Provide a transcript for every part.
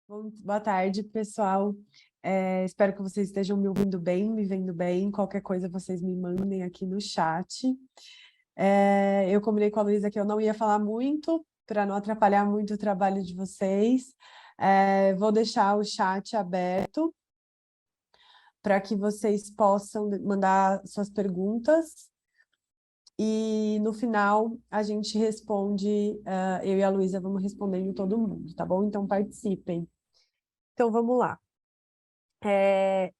Boa tarde, pessoal. Espero que vocês estejam me ouvindo bem, me vendo bem. Qualquer coisa vocês me mandem aqui no chat. Eu combinei com a Luísa que eu não ia falar muito, para não atrapalhar muito o trabalho de vocês. Vou deixar o chat aberto para que vocês possam mandar suas perguntas. E no final a gente responde, eu e a Luísa vamos respondendo todo mundo, tá bom? Então participem. Então vamos lá.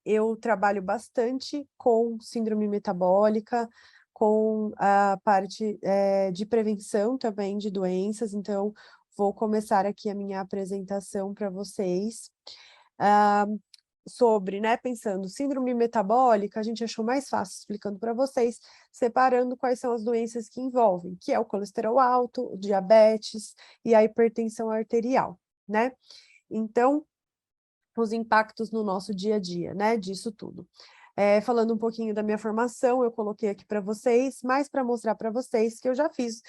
Eu trabalho bastante com síndrome metabólica, com a parte de prevenção também de doenças, então vou começar aqui a minha apresentação para vocês. Sobre, né, pensando, síndrome metabólica, a gente achou mais fácil explicando para vocês, separando quais são as doenças que envolvem, que é o colesterol alto, o diabetes e a hipertensão arterial, né? Então, os impactos no nosso dia a dia, né, disso tudo. Falando um pouquinho da minha formação, eu coloquei aqui para vocês, mas para mostrar para vocês que eu já fiz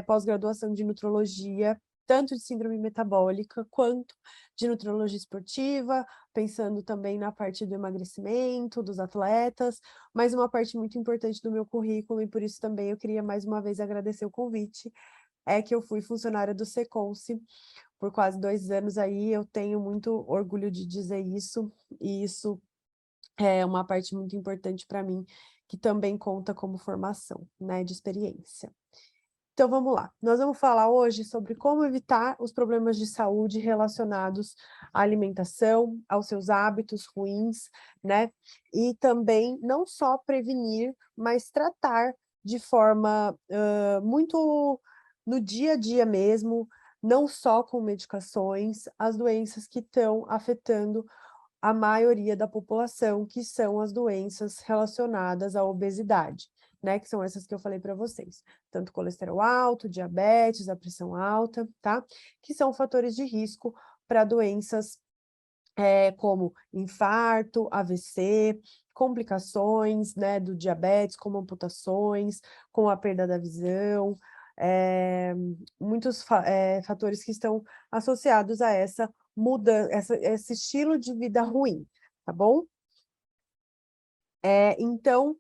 pós-graduação de nutrologia, tanto de síndrome metabólica quanto de nutrologia esportiva, pensando também na parte do emagrecimento, dos atletas, mas uma parte muito importante do meu currículo, e por isso também eu queria mais uma vez agradecer o convite, é que eu fui funcionária do Seconce por quase 2 anos aí, eu tenho muito orgulho de dizer isso, e isso é uma parte muito importante para mim, que também conta como formação, né, de experiência. Então vamos lá, nós vamos falar hoje sobre como evitar os problemas de saúde relacionados à alimentação, aos seus hábitos ruins, né, e também não só prevenir, mas tratar de forma muito no dia a dia mesmo, não só com medicações, as doenças que estão afetando a maioria da população, que são as doenças relacionadas à obesidade, né? Que são essas que eu falei para vocês. Tanto colesterol alto, diabetes, a pressão alta, tá? Que são fatores de risco para doenças como infarto, AVC, complicações, né, do diabetes, como amputações, com a perda da visão, muitos fatores que estão associados a essa mudança, esse estilo de vida ruim, tá bom? Então,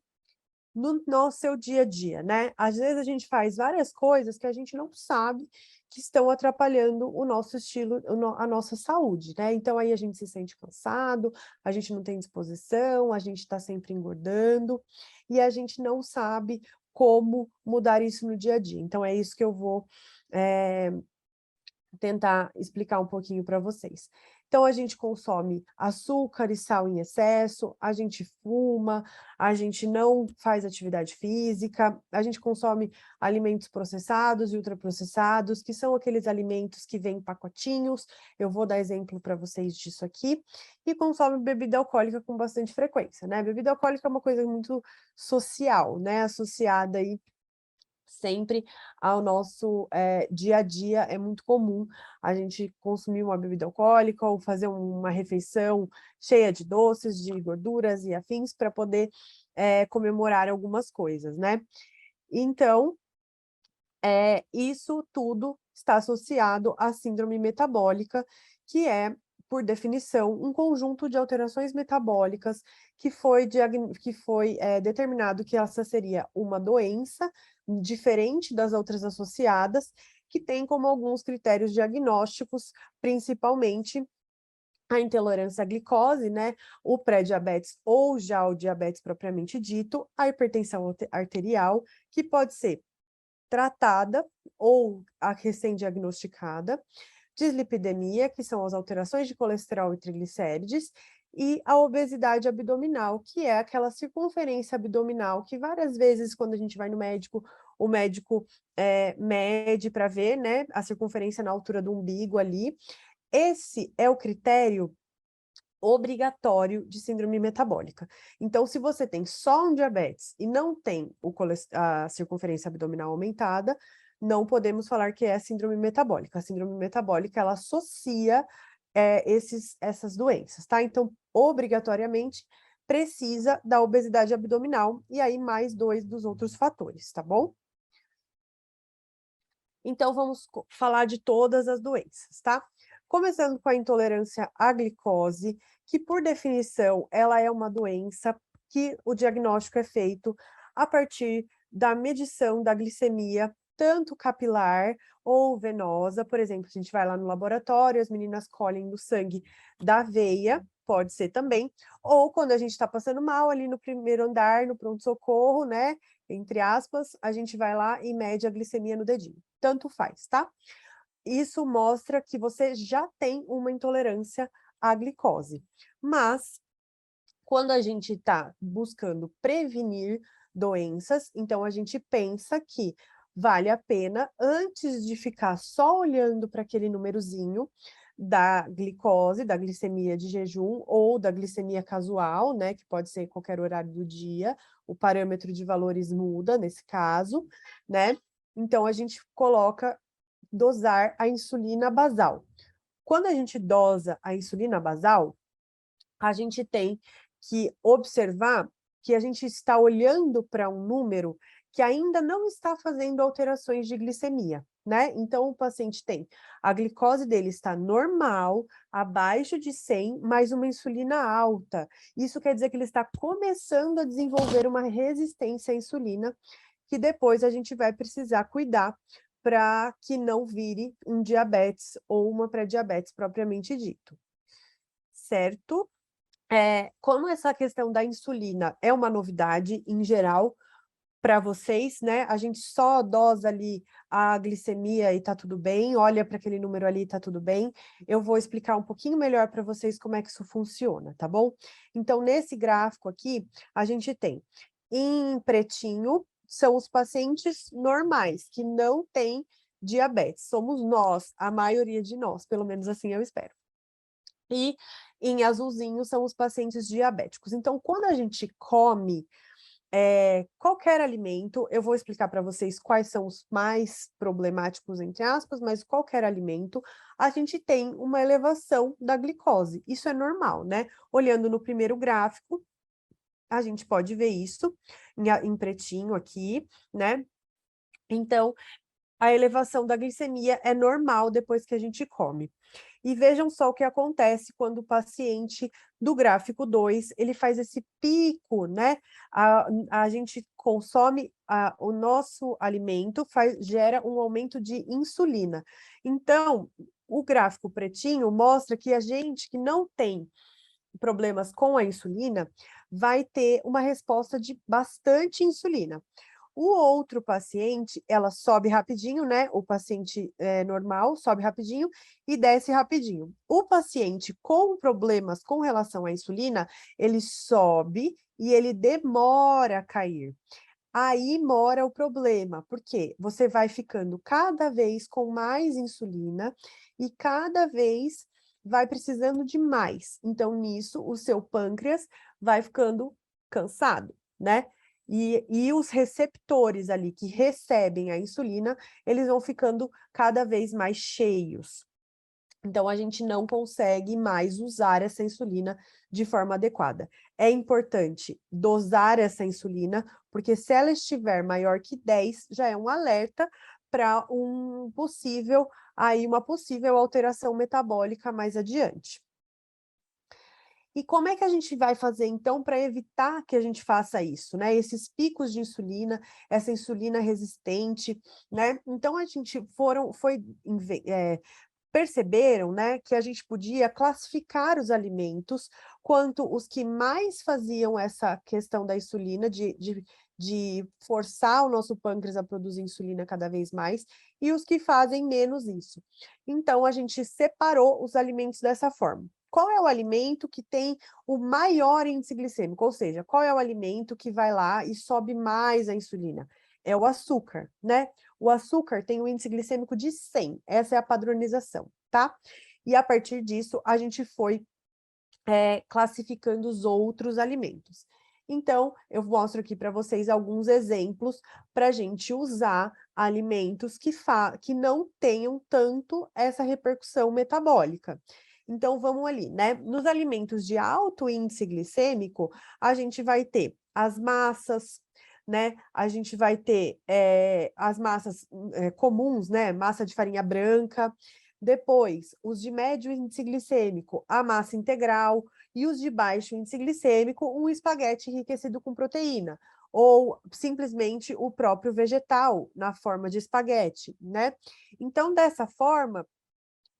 no seu dia a dia, né? Às vezes a gente faz várias coisas que a gente não sabe que estão atrapalhando o nosso estilo, a nossa saúde, né? Então aí a gente se sente cansado, a gente não tem disposição, a gente está sempre engordando e a gente não sabe como mudar isso no dia a dia. Então é isso que eu vou tentar explicar um pouquinho para vocês. Então, a gente consome açúcar e sal em excesso, a gente fuma, a gente não faz atividade física, a gente consome alimentos processados e ultraprocessados, que são aqueles alimentos que vêm em pacotinhos, eu vou dar exemplo para vocês disso aqui, e consome bebida alcoólica com bastante frequência, né? Bebida alcoólica é uma coisa muito social, né? Associada aí sempre ao nosso dia a dia. É muito comum a gente consumir uma bebida alcoólica ou fazer uma refeição cheia de doces, de gorduras e afins para poder comemorar algumas coisas, né? Então, isso tudo está associado à síndrome metabólica, que é, por definição, um conjunto de alterações metabólicas que foi determinado que essa seria uma doença diferente das outras associadas, que tem como alguns critérios diagnósticos, principalmente a intolerância à glicose, né, o pré-diabetes ou já o diabetes propriamente dito, a hipertensão arterial, que pode ser tratada ou a recém-diagnosticada, dislipidemia, que são as alterações de colesterol e triglicérides, e a obesidade abdominal, que é aquela circunferência abdominal que várias vezes, quando a gente vai no médico, o médico mede para ver, né, a circunferência na altura do umbigo ali. Esse é o critério obrigatório de síndrome metabólica. Então, se você tem só um diabetes e não tem a circunferência abdominal aumentada, não podemos falar que é síndrome metabólica. A síndrome metabólica, ela associa essas doenças, tá? Então, obrigatoriamente, precisa da obesidade abdominal e aí mais 2 dos outros fatores, tá bom? Então, vamos falar de todas as doenças, tá? Começando com a intolerância à glicose, que por definição ela é uma doença que o diagnóstico é feito a partir da medição da glicemia, tanto capilar ou venosa. Por exemplo, a gente vai lá no laboratório, as meninas colhem do sangue da veia, pode ser também, ou quando a gente está passando mal ali no primeiro andar, no pronto-socorro, né? Entre aspas, a gente vai lá e mede a glicemia no dedinho. Tanto faz, tá? Isso mostra que você já tem uma intolerância à glicose. Mas, quando a gente está buscando prevenir doenças, então a gente pensa que vale a pena, antes de ficar só olhando para aquele númerozinho da glicose, da glicemia de jejum ou da glicemia casual, né, que pode ser em qualquer horário do dia, o parâmetro de valores muda nesse caso, né? Então a gente coloca dosar a insulina basal. Quando a gente dosa a insulina basal, a gente tem que observar que a gente está olhando para um número que ainda não está fazendo alterações de glicemia, né? Então, o paciente tem a glicose dele está normal, abaixo de 100, mas uma insulina alta. Isso quer dizer que ele está começando a desenvolver uma resistência à insulina, que depois a gente vai precisar cuidar para que não vire um diabetes ou uma pré-diabetes propriamente dito, certo? Como essa questão da insulina é uma novidade em geral para vocês, né? A gente só dosa ali a glicemia e tá tudo bem, olha para aquele número ali e tá tudo bem. Eu vou explicar um pouquinho melhor para vocês como é que isso funciona, tá bom? Então, nesse gráfico aqui, a gente tem em pretinho, são os pacientes normais, que não têm diabetes. Somos nós, a maioria de nós, pelo menos assim eu espero. E em azulzinho são os pacientes diabéticos. Então, quando a gente come qualquer alimento, eu vou explicar para vocês quais são os mais problemáticos, entre aspas, mas qualquer alimento, a gente tem uma elevação da glicose. Isso é normal, né? Olhando no primeiro gráfico, a gente pode ver isso em pretinho aqui, né? Então, a elevação da glicemia é normal depois que a gente come. E vejam só o que acontece quando o paciente do gráfico 2, ele faz esse pico, né? A gente consome o nosso alimento, gera um aumento de insulina. Então, o gráfico pretinho mostra que a gente que não tem problemas com a insulina vai ter uma resposta de bastante insulina. O outro paciente, ela sobe rapidinho, né? O paciente normal sobe rapidinho e desce rapidinho. O paciente com problemas com relação à insulina, ele sobe e ele demora a cair. Aí mora o problema, porque você vai ficando cada vez com mais insulina e cada vez vai precisando de mais. Então, nisso, o seu pâncreas vai ficando cansado, né? E os receptores ali que recebem a insulina, eles vão ficando cada vez mais cheios. Então, a gente não consegue mais usar essa insulina de forma adequada. É importante dosar essa insulina, porque se ela estiver maior que 10, já é um alerta para uma possível alteração metabólica mais adiante. E como é que a gente vai fazer, então, para evitar que a gente faça isso, né? Esses picos de insulina, essa insulina resistente, né? Então, a gente perceberam, né, que a gente podia classificar os alimentos quanto os que mais faziam essa questão da insulina, de forçar o nosso pâncreas a produzir insulina cada vez mais, e os que fazem menos isso. Então, a gente separou os alimentos dessa forma. Qual é o alimento que tem o maior índice glicêmico? Ou seja, qual é o alimento que vai lá e sobe mais a insulina? É o açúcar, né? O açúcar tem um índice glicêmico de 100, essa é a padronização, tá? E a partir disso, a gente foi classificando os outros alimentos. Então, eu mostro aqui para vocês alguns exemplos para a gente usar alimentos que não tenham tanto essa repercussão metabólica. Então, vamos ali, né? Nos alimentos de alto índice glicêmico, a gente vai ter as massas, né? A gente vai ter as massas comuns, né? Massa de farinha branca. Depois, os de médio índice glicêmico, a massa integral, e os de baixo índice glicêmico, um espaguete enriquecido com proteína, ou simplesmente o próprio vegetal na forma de espaguete, né? Então, dessa forma,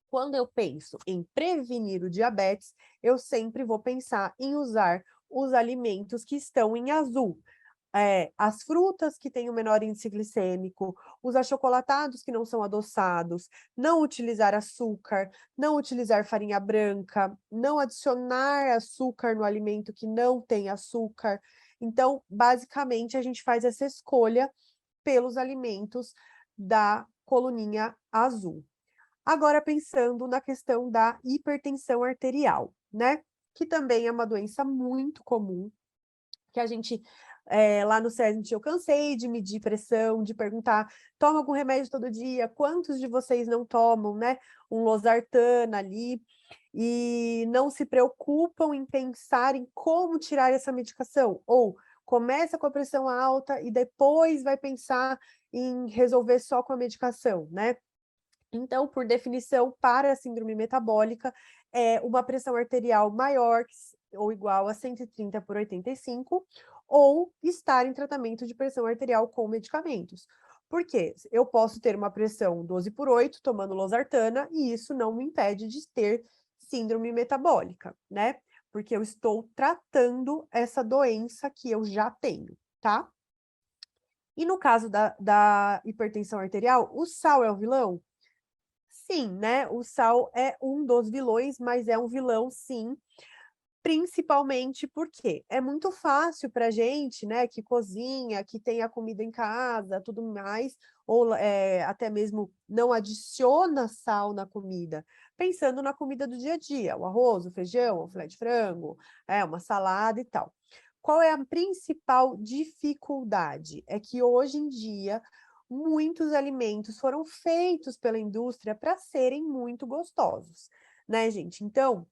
quando eu penso em prevenir o diabetes, eu sempre vou pensar em usar os alimentos que estão em azul. As frutas que têm o menor índice glicêmico, os achocolatados que não são adoçados, não utilizar açúcar, não utilizar farinha branca, não adicionar açúcar no alimento que não tem açúcar. Então, basicamente, a gente faz essa escolha pelos alimentos da coluninha azul. Agora, pensando na questão da hipertensão arterial, né? Que também é uma doença muito comum, que a gente, lá no CESNT, eu cansei de medir pressão, de perguntar, toma algum remédio todo dia? Quantos de vocês não tomam, né? Um losartana ali, e não se preocupam em pensar em como tirar essa medicação? Ou começa com a pressão alta e depois vai pensar em resolver só com a medicação, né? Então, por definição, para a síndrome metabólica, é uma pressão arterial maior ou igual a 130/85, ou estar em tratamento de pressão arterial com medicamentos. Por quê? Eu posso ter uma pressão 12/8 tomando losartana, e isso não me impede de ter síndrome metabólica, né? Porque eu estou tratando essa doença que eu já tenho, tá? E no caso da hipertensão arterial, o sal é o vilão? Sim, né? O sal é um dos vilões, mas é um vilão, sim, principalmente porque é muito fácil para a gente, né, que cozinha, que tem a comida em casa, tudo mais, ou até mesmo não adiciona sal na comida, pensando na comida do dia a dia, o arroz, o feijão, o filé de frango, uma salada e tal. Qual é a principal dificuldade? É que hoje em dia muitos alimentos foram feitos pela indústria para serem muito gostosos, né, gente? Então,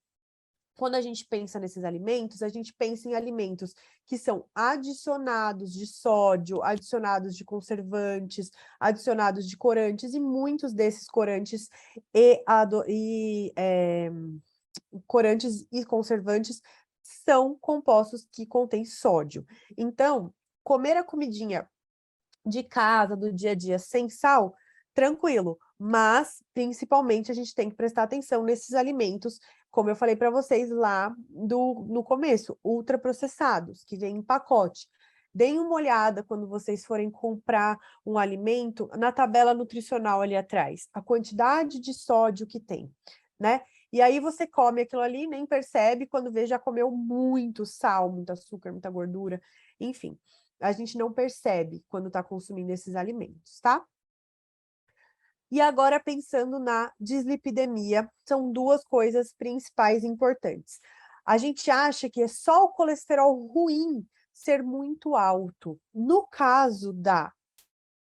quando a gente pensa nesses alimentos, a gente pensa em alimentos que são adicionados de sódio, adicionados de conservantes, adicionados de corantes, e muitos desses corantes corantes e conservantes são compostos que contêm sódio. Então, comer a comidinha de casa, do dia a dia, sem sal, tranquilo. Mas, principalmente, a gente tem que prestar atenção nesses alimentos, como eu falei para vocês lá no começo, ultraprocessados, que vêm em pacote. Deem uma olhada quando vocês forem comprar um alimento, na tabela nutricional ali atrás, a quantidade de sódio que tem, né? E aí você come aquilo ali, nem percebe, quando vê já comeu muito sal, muito açúcar, muita gordura, enfim. A gente não percebe quando está consumindo esses alimentos, tá? E agora, pensando na dislipidemia, são duas coisas principais importantes. A gente acha que é só o colesterol ruim ser muito alto. No caso da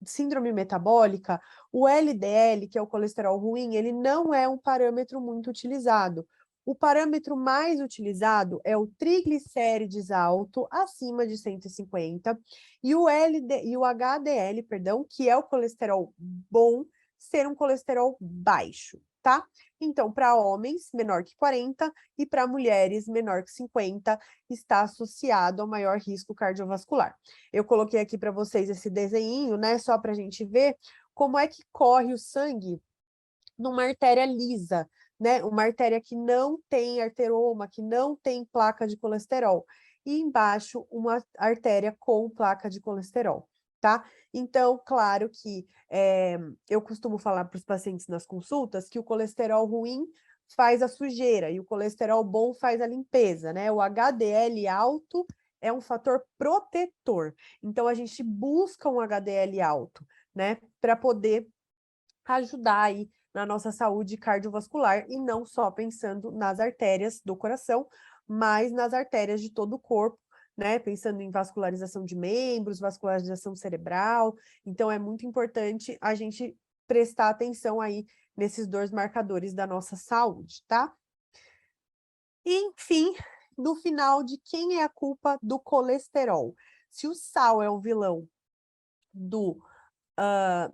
síndrome metabólica, o LDL, que é o colesterol ruim, ele não é um parâmetro muito utilizado. O parâmetro mais utilizado é o triglicérides alto, acima de 150, e o HDL, perdão, que é o colesterol bom, ser um colesterol baixo, tá? Então, para homens, menor que 40, e para mulheres, menor que 50, está associado ao maior risco cardiovascular. Eu coloquei aqui para vocês esse desenho, né, só para a gente ver como é que corre o sangue numa artéria lisa, né? Uma artéria que não tem arteroma, que não tem placa de colesterol. E embaixo, uma artéria com placa de colesterol, tá? Então, claro que eu costumo falar para os pacientes nas consultas que o colesterol ruim faz a sujeira e o colesterol bom faz a limpeza, né? O HDL alto é um fator protetor. Então, a gente busca um HDL alto, né? Para poder ajudar aí na nossa saúde cardiovascular, e não só pensando nas artérias do coração, mas nas artérias de todo o corpo, né? Pensando em vascularização de membros, vascularização cerebral. Então, é muito importante a gente prestar atenção aí nesses dois marcadores da nossa saúde, tá? E, enfim, no final, de quem é a culpa do colesterol? Se o sal é o vilão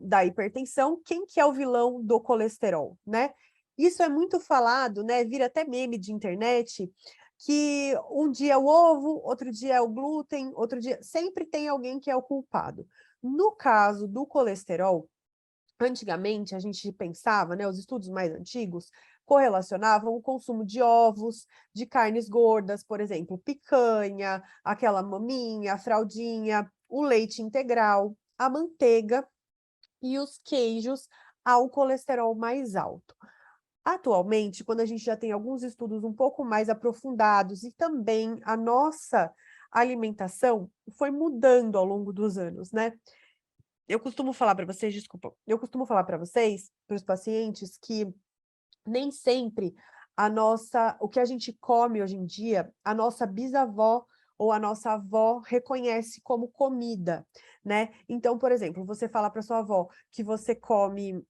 da hipertensão, quem que é o vilão do colesterol, né? Isso é muito falado, né? Vira até meme de internet, que um dia é o ovo, outro dia é o glúten, outro dia... Sempre tem alguém que é o culpado. No caso do colesterol, antigamente a gente pensava, né, os estudos mais antigos correlacionavam o consumo de ovos, de carnes gordas, por exemplo, picanha, aquela maminha, a fraldinha, o leite integral, a manteiga e os queijos ao colesterol mais alto. Atualmente, quando a gente já tem alguns estudos um pouco mais aprofundados e também a nossa alimentação foi mudando ao longo dos anos, né? Eu costumo falar para vocês, desculpa, eu costumo falar para vocês, para os pacientes, que nem sempre o que a gente come hoje em dia, a nossa bisavó ou a nossa avó reconhece como comida, né? Então, por exemplo, você fala para sua avó que você come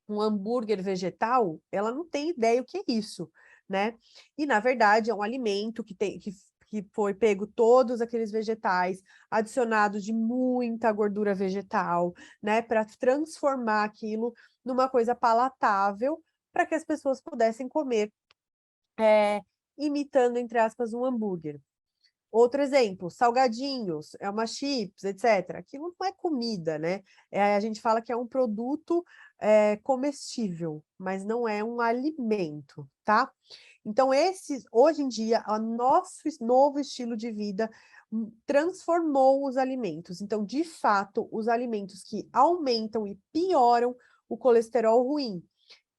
um hambúrguer vegetal, ela não tem ideia o que é isso, né? E, na verdade, é um alimento que foi pego todos aqueles vegetais, adicionados de muita gordura vegetal, né? Para transformar aquilo numa coisa palatável, para que as pessoas pudessem comer, imitando, entre aspas, um hambúrguer. Outro exemplo, salgadinhos, é uma chips, etc. Aquilo não é comida, né? A gente fala que é um produto comestível, mas não é um alimento, tá? Então, hoje em dia, o nosso novo estilo de vida transformou os alimentos. Então, de fato, os alimentos que aumentam e pioram o colesterol ruim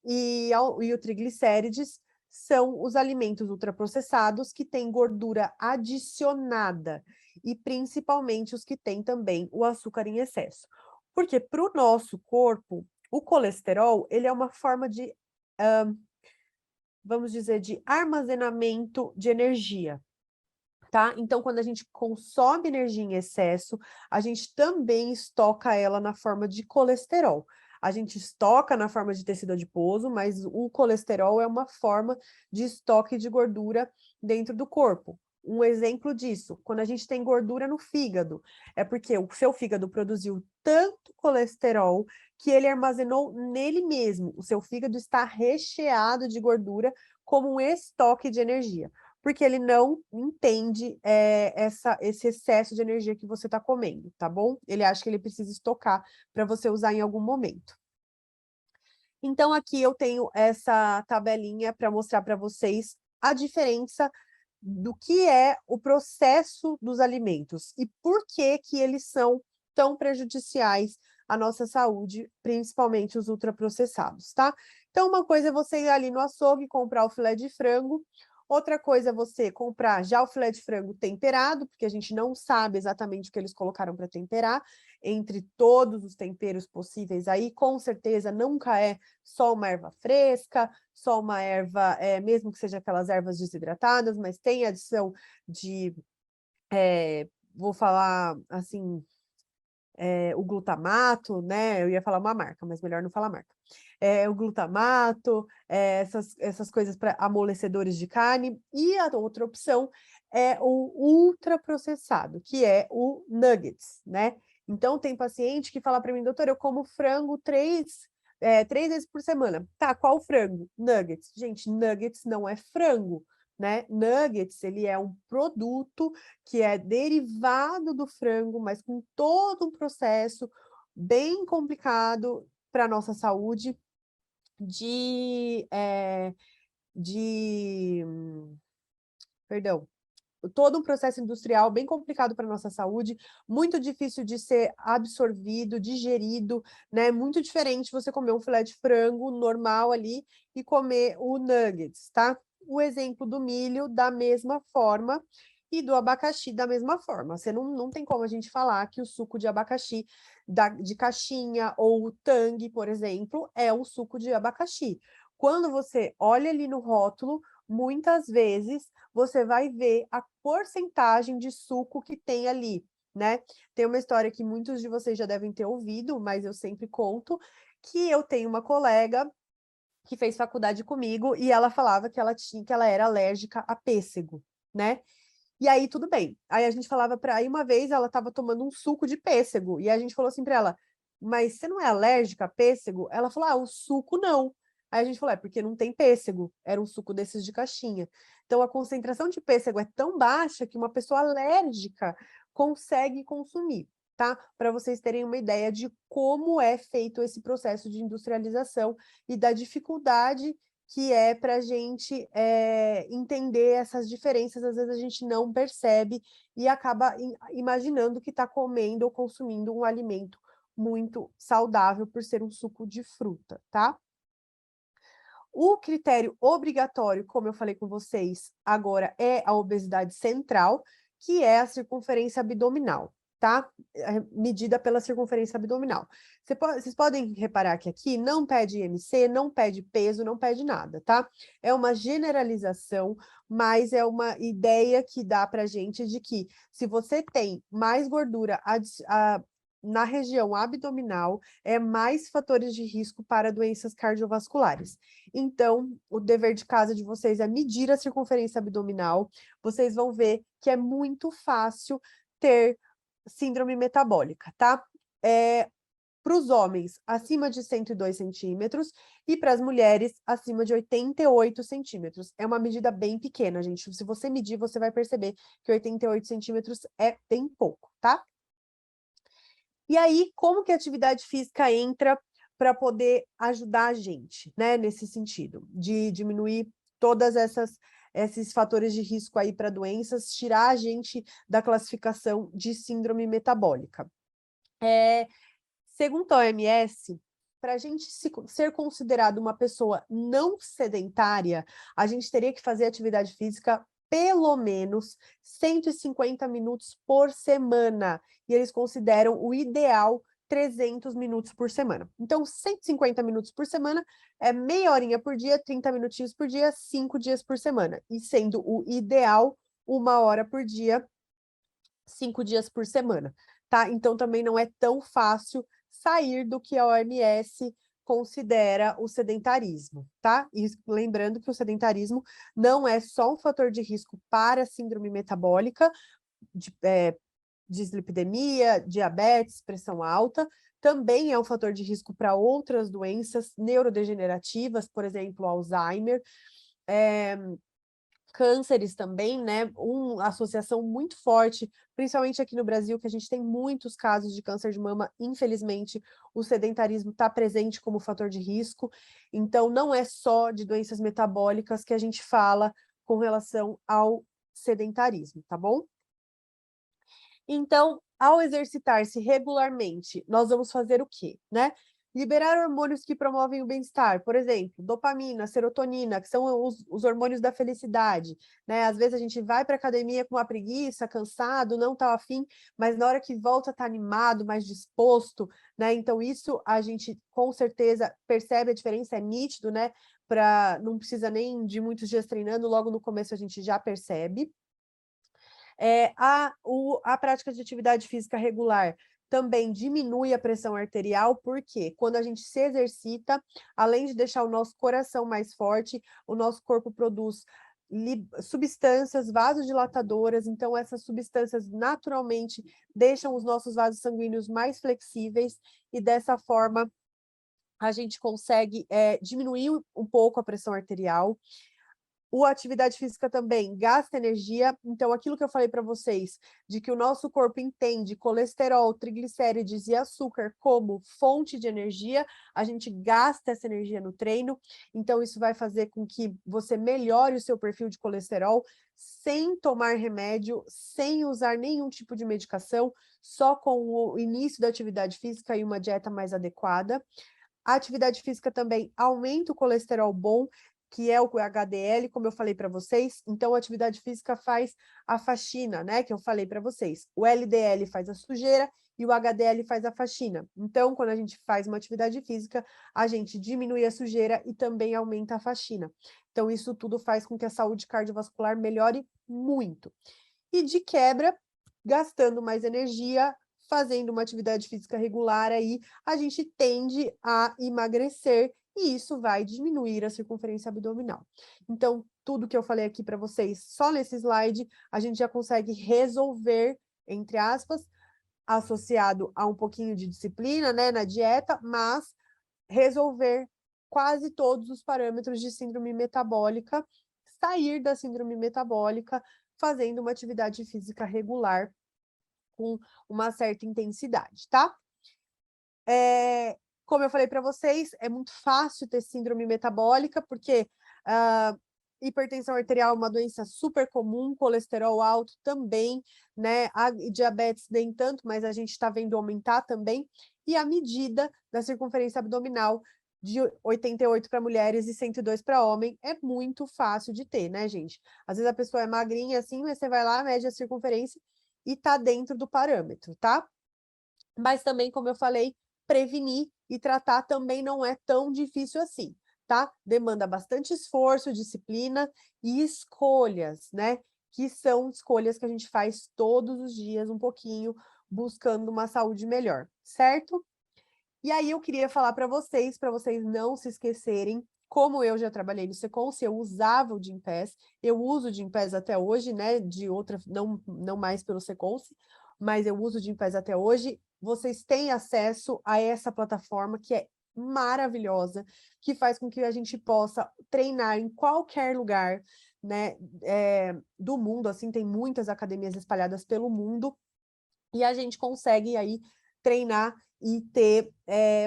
e o triglicérides são os alimentos ultraprocessados que têm gordura adicionada e principalmente os que têm também o açúcar em excesso. Porque para o nosso corpo, o colesterol, ele é uma forma de, vamos dizer, de armazenamento de energia. Tá? Então, quando a gente consome energia em excesso, a gente também estoca ela na forma de colesterol. A gente estoca na forma de tecido adiposo, mas o colesterol é uma forma de estoque de gordura dentro do corpo. Um exemplo disso, quando a gente tem gordura no fígado, é porque o seu fígado produziu tanto colesterol que ele armazenou nele mesmo. O seu fígado está recheado de gordura como um estoque de energia, porque ele não entende esse excesso de energia que você está comendo, tá bom? Ele acha que ele precisa estocar para você usar em algum momento. Então, aqui eu tenho essa tabelinha para mostrar para vocês a diferença do que é o processo dos alimentos e por que que eles são tão prejudiciais à nossa saúde, principalmente os ultraprocessados, tá? Então, uma coisa é você ir ali no açougue e comprar o filé de frango, outra coisa é você comprar já o filé de frango temperado, porque a gente não sabe exatamente o que eles colocaram para temperar, entre todos os temperos possíveis aí, com certeza nunca é só uma erva fresca, só uma erva, mesmo que seja aquelas ervas desidratadas, mas tem adição de, vou falar assim, o glutamato, né? Eu ia falar uma marca, mas melhor não falar marca. O glutamato, essas coisas para amolecedores de carne, e a outra opção é o ultraprocessado, que é o nuggets, né? Então, tem paciente que fala para mim, doutor, eu como frango três vezes por semana. Tá, qual frango? Nuggets. Gente, nuggets não é frango, né? Nuggets, ele é um produto que é derivado do frango, mas com todo um processo bem complicado para a nossa saúde de, de, perdão, todo um processo industrial bem complicado para a nossa saúde, muito difícil de ser absorvido, digerido, né? Muito diferente você comer um filé de frango normal ali e comer o nuggets, tá? O exemplo do milho, da mesma forma, e do abacaxi da mesma forma. Você não tem como a gente falar que o suco de abacaxi de caixinha ou o Tang, por exemplo, é um suco de abacaxi. Quando você olha ali no rótulo, muitas vezes você vai ver a porcentagem de suco que tem ali, né? Tem uma história que muitos de vocês já devem ter ouvido, mas eu sempre conto, que eu tenho uma colega que fez faculdade comigo e ela falava que ela era alérgica a pêssego, né? E aí tudo bem. Aí a gente falava para aí uma vez ela estava tomando um suco de pêssego e a gente falou assim para ela: "Mas você não é alérgica a pêssego?" Ela falou: "Ah, o suco não." Aí a gente falou, é porque não tem pêssego, era um suco desses de caixinha. Então a concentração de pêssego é tão baixa que uma pessoa alérgica consegue consumir, tá? Para vocês terem uma ideia de como é feito esse processo de industrialização e da dificuldade que é para a gente entender essas diferenças, às vezes a gente não percebe e acaba imaginando que está comendo ou consumindo um alimento muito saudável por ser um suco de fruta, tá? O critério obrigatório, como eu falei com vocês, agora é a obesidade central, que é a circunferência abdominal, tá? Medida pela circunferência abdominal. Vocês podem reparar que aqui não pede IMC, não pede peso, não pede nada, tá? É uma generalização, mas é uma ideia que dá pra gente de que se você tem mais gordura na região abdominal, é mais fatores de risco para doenças cardiovasculares. Então, o dever de casa de vocês é medir a circunferência abdominal. Vocês vão ver que é muito fácil ter síndrome metabólica, tá? Para os homens, acima de 102 centímetros, e para as mulheres, acima de 88 centímetros. É uma medida bem pequena, gente. Se você medir, você vai perceber que 88 centímetros é bem pouco, tá? E aí, como que a atividade física entra para poder ajudar a gente, né, nesse sentido, de diminuir todas esses fatores de risco aí para doenças, tirar a gente da classificação de síndrome metabólica. Segundo a OMS, para a gente ser considerado uma pessoa não sedentária, a gente teria que fazer atividade física pelo menos 150 minutos por semana. E eles consideram o ideal 300 minutos por semana. Então, 150 minutos por semana é meia horinha por dia, 30 minutinhos por dia, 5 dias por semana. E sendo o ideal, 1 hora por dia, 5 dias por semana, tá? Então, também não é tão fácil sair do que a OMS considera o sedentarismo, tá? E lembrando que o sedentarismo não é só um fator de risco para síndrome metabólica, dislipidemia, diabetes, pressão alta, também é um fator de risco para outras doenças neurodegenerativas, por exemplo, Alzheimer, cânceres também, né? Uma associação muito forte, principalmente aqui no Brasil, que a gente tem muitos casos de câncer de mama, infelizmente, o sedentarismo está presente como fator de risco. Então, não é só de doenças metabólicas que a gente fala com relação ao sedentarismo, tá bom? Então, ao exercitar-se regularmente, nós vamos fazer o quê, né? Liberar hormônios que promovem o bem-estar, por exemplo, dopamina, serotonina, que são os hormônios da felicidade, né? Às vezes a gente vai para a academia com uma preguiça, cansado, não está afim, mas na hora que volta está animado, mais disposto, né? Então isso a gente com certeza percebe a diferença, é nítido, né? Não precisa nem de muitos dias treinando, logo no começo a gente já percebe. A prática de atividade física regular também diminui a pressão arterial, porque quando a gente se exercita, além de deixar o nosso coração mais forte, o nosso corpo produz substâncias vasodilatadoras, então essas substâncias naturalmente deixam os nossos vasos sanguíneos mais flexíveis e dessa forma a gente consegue diminuir um pouco a pressão arterial. A atividade física também gasta energia, então aquilo que eu falei para vocês, de que o nosso corpo entende colesterol, triglicérides e açúcar como fonte de energia, a gente gasta essa energia no treino, então isso vai fazer com que você melhore o seu perfil de colesterol sem tomar remédio, sem usar nenhum tipo de medicação, só com o início da atividade física e uma dieta mais adequada. A atividade física também aumenta o colesterol bom, que é o HDL, como eu falei para vocês. Então, a atividade física faz a faxina, né? Que eu falei para vocês. O LDL faz a sujeira e o HDL faz a faxina. Então, quando a gente faz uma atividade física, a gente diminui a sujeira e também aumenta a faxina. Então, isso tudo faz com que a saúde cardiovascular melhore muito. E de quebra, gastando mais energia, fazendo uma atividade física regular aí, a gente tende a emagrecer e isso vai diminuir a circunferência abdominal. Então, tudo que eu falei aqui para vocês, só nesse slide, a gente já consegue resolver, entre aspas, associado a um pouquinho de disciplina, né, na dieta, mas resolver quase todos os parâmetros de síndrome metabólica, sair da síndrome metabólica fazendo uma atividade física regular com uma certa intensidade, tá? Como eu falei para vocês, é muito fácil ter síndrome metabólica, porque hipertensão arterial é uma doença super comum, colesterol alto também, né? A diabetes nem tanto, mas a gente está vendo aumentar também. E a medida da circunferência abdominal de 88 para mulheres e 102 para homem é muito fácil de ter, né, gente? Às vezes a pessoa é magrinha assim, mas você vai lá, mede a circunferência e tá dentro do parâmetro, tá? Mas também, como eu falei, prevenir e tratar também não é tão difícil assim, tá? Demanda bastante esforço, disciplina e escolhas, né? Que são escolhas que a gente faz todos os dias, um pouquinho, buscando uma saúde melhor, certo? E aí eu queria falar para vocês não se esquecerem, como eu já trabalhei no Seconce, eu usava o Gympass, eu uso o Gympass até hoje, né? De outra, não mais pelo Seconce, mas eu uso o Gympass até hoje. Vocês têm acesso a essa plataforma que é maravilhosa, que faz com que a gente possa treinar em qualquer lugar, né, do mundo, assim, tem muitas academias espalhadas pelo mundo, e a gente consegue aí treinar e ter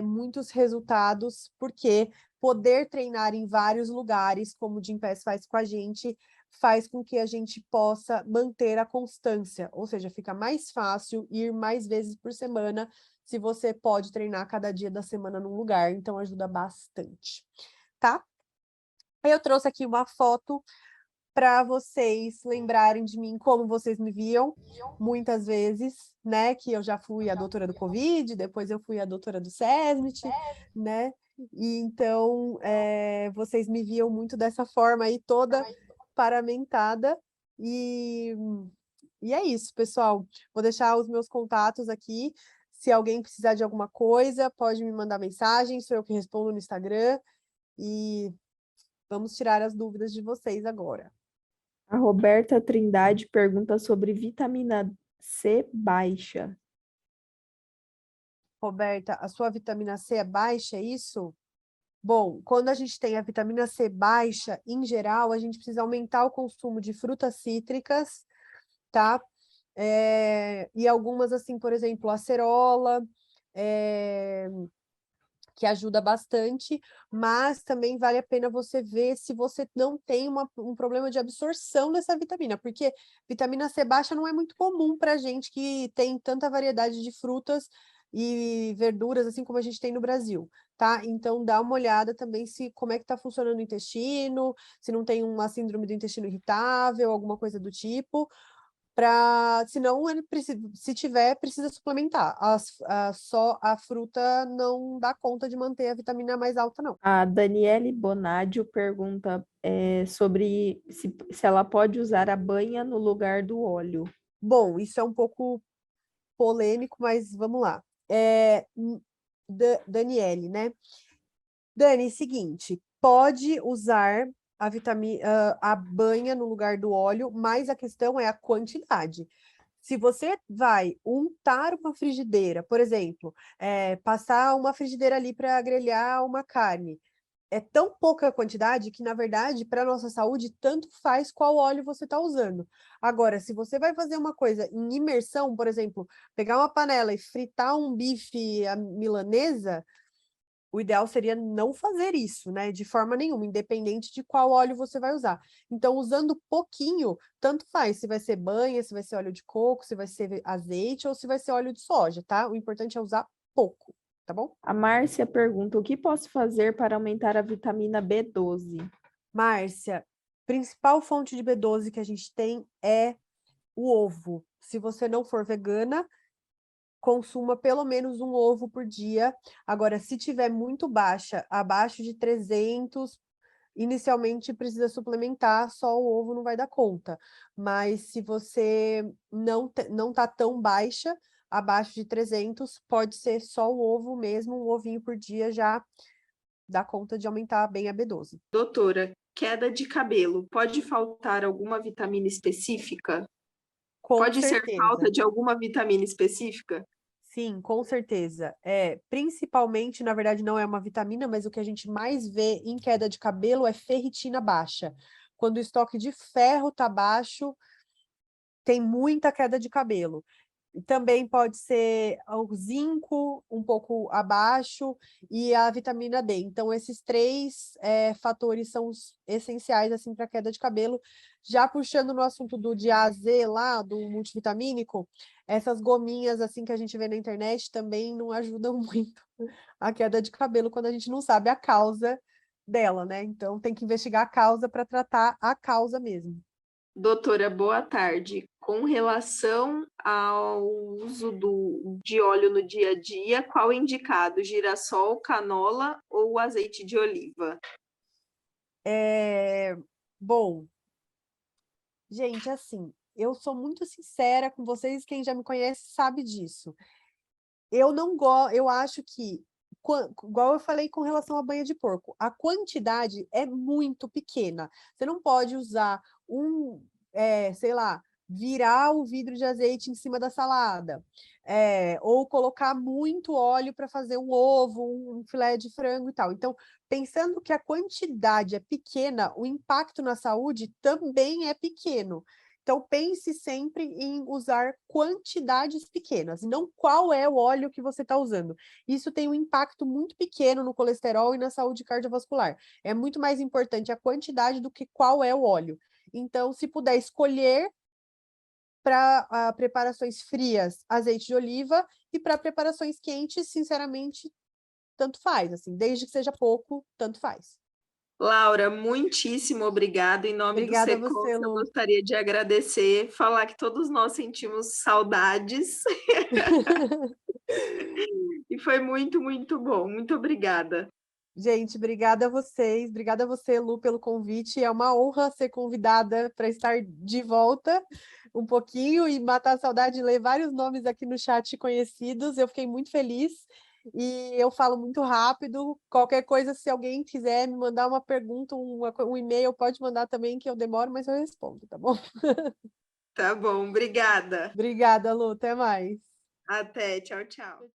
muitos resultados, porque poder treinar em vários lugares, como o Gympass faz com a gente, faz com que a gente possa manter a constância, ou seja, fica mais fácil ir mais vezes por semana, se você pode treinar cada dia da semana num lugar, então ajuda bastante, tá? Eu trouxe aqui uma foto para vocês lembrarem de mim como vocês me viam muitas vezes, né? Que eu já fui a doutora do Covid, depois eu fui a doutora do SESMIT, né? E então vocês me viam muito dessa forma aí, toda paramentada. E, e é isso, pessoal. Vou deixar os meus contatos aqui. Se alguém precisar de alguma coisa, pode me mandar mensagem, sou eu que respondo no Instagram. E vamos tirar as dúvidas de vocês agora. A Roberta Trindade pergunta sobre vitamina C baixa. Roberta, a sua vitamina C é baixa, é isso? Bom, quando a gente tem a vitamina C baixa, em geral, a gente precisa aumentar o consumo de frutas cítricas, tá? E algumas, assim, por exemplo, acerola, que ajuda bastante, mas também vale a pena você ver se você não tem um problema de absorção dessa vitamina, porque vitamina C baixa não é muito comum para gente que tem tanta variedade de frutas e verduras, assim como a gente tem no Brasil, tá? Então, dá uma olhada também se como é que está funcionando o intestino, se não tem uma síndrome do intestino irritável, alguma coisa do tipo, senão ele precisa, se tiver, precisa suplementar. Só a fruta não dá conta de manter a vitamina mais alta, não. A Daniele Bonadio pergunta sobre se ela pode usar a banha no lugar do óleo. Bom, isso é um pouco polêmico, mas vamos lá. Daniele, né? Dani, seguinte, pode usar a banha no lugar do óleo, mas a questão é a quantidade. Se você vai untar uma frigideira, por exemplo, passar uma frigideira ali para grelhar uma carne, é tão pouca quantidade que, na verdade, para a nossa saúde, tanto faz qual óleo você está usando. Agora, se você vai fazer uma coisa em imersão, por exemplo, pegar uma panela e fritar um bife à milanesa, o ideal seria não fazer isso, né? De forma nenhuma, independente de qual óleo você vai usar. Então, usando pouquinho, tanto faz se vai ser banha, se vai ser óleo de coco, se vai ser azeite ou se vai ser óleo de soja, tá? O importante é usar pouco, tá bom? A Márcia pergunta: o que posso fazer para aumentar a vitamina B12? Márcia, principal fonte de B12 que a gente tem é o ovo. Se você não for vegana, consuma pelo menos um ovo por dia. Agora, se tiver muito baixa, abaixo de 300, inicialmente precisa suplementar, só o ovo não vai dar conta. Mas se você não tá tão baixa, abaixo de 300, pode ser só o ovo mesmo, um ovinho por dia já dá conta de aumentar bem a B12. Doutora, queda de cabelo, pode faltar alguma vitamina específica? Com Pode ser certeza. falta de alguma vitamina específica? Sim, com certeza. Principalmente, na verdade, não é uma vitamina, mas o que a gente mais vê em queda de cabelo é ferritina baixa. Quando o estoque de ferro está baixo, tem muita queda de cabelo. E também pode ser o zinco um pouco abaixo e a vitamina D. Então, esses três fatores são os essenciais assim, para a queda de cabelo. Já puxando no assunto do de A a Z lá, do multivitamínico, essas gominhas assim que a gente vê na internet também não ajudam muito a queda de cabelo quando a gente não sabe a causa dela, né? Então, tem que investigar a causa para tratar a causa mesmo. Doutora, boa tarde. Com relação ao uso de óleo no dia a dia, qual o indicado? Girassol, canola ou azeite de oliva? Bom, gente, assim, eu sou muito sincera com vocês, quem já me conhece sabe disso. Eu não gosto, eu acho que, igual eu falei com relação à banha de porco, a quantidade é muito pequena. Você não pode usar sei lá, virar o vidro de azeite em cima da salada, ou colocar muito óleo para fazer um ovo, um filé de frango e tal. Então, pensando que a quantidade é pequena, o impacto na saúde também é pequeno. Então, pense sempre em usar quantidades pequenas, não qual é o óleo que você está usando. Isso tem um impacto muito pequeno no colesterol e na saúde cardiovascular. É muito mais importante a quantidade do que qual é o óleo. Então, se puder escolher para preparações frias, azeite de oliva, e para preparações quentes, sinceramente, tanto faz, assim, desde que seja pouco, tanto faz. Laura, muitíssimo obrigada. Em nome do Obrigada a você, Secons, eu Lu. gostaria de agradecer, falar que todos nós sentimos saudades e foi muito, muito bom. Muito obrigada. Gente, obrigada a vocês, obrigada a você, Lu, pelo convite. É uma honra ser convidada para estar de volta um pouquinho e matar a saudade de ler vários nomes aqui no chat conhecidos. Eu fiquei muito feliz e eu falo muito rápido. Qualquer coisa, se alguém quiser me mandar uma pergunta, um e-mail, pode mandar também, que eu demoro, mas eu respondo, tá bom? Tá bom, obrigada. Obrigada, Lu. Até mais. Até, tchau, tchau.